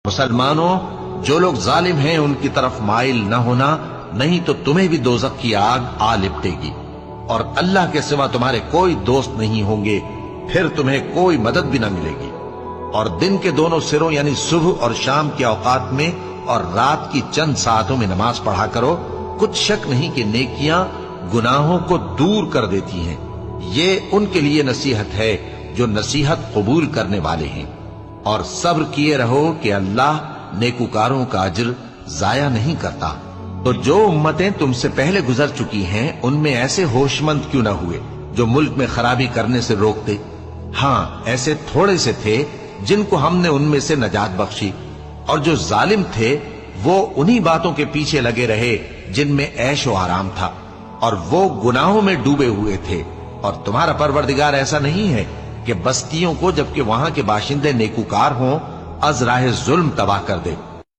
مسلمانوں، جو لوگ ظالم ہیں ان کی طرف مائل نہ ہونا، نہیں تو تمہیں بھی دوزخ کی آگ آ لپٹے گی، اور اللہ کے سوا تمہارے کوئی دوست نہیں ہوں گے، پھر تمہیں کوئی مدد بھی نہ ملے گی۔ اور دن کے دونوں سروں یعنی صبح اور شام کے اوقات میں اور رات کی چند ساعتوں میں نماز پڑھا کرو، کچھ شک نہیں کہ نیکیاں گناہوں کو دور کر دیتی ہیں۔ یہ ان کے لیے نصیحت ہے جو نصیحت قبول کرنے والے ہیں، اور صبر کیے رہو کہ اللہ نیکوکاروں کا اجر ضائع نہیں کرتا۔ تو جو امتیں تم سے پہلے گزر چکی ہیں ان میں ایسے ہوش مند کیوں نہ ہوئے جو ملک میں خرابی کرنے سے روکتے؟ ہاں، ایسے تھوڑے سے تھے جن کو ہم نے ان میں سے نجات بخشی، اور جو ظالم تھے وہ انہی باتوں کے پیچھے لگے رہے جن میں عیش و آرام تھا، اور وہ گناہوں میں ڈوبے ہوئے تھے۔ اور تمہارا پروردگار ایسا نہیں ہے کہ بستیوں کو جبکہ وہاں کے باشندے نیکوکار ہوں از راہ ظلم تباہ کر دے۔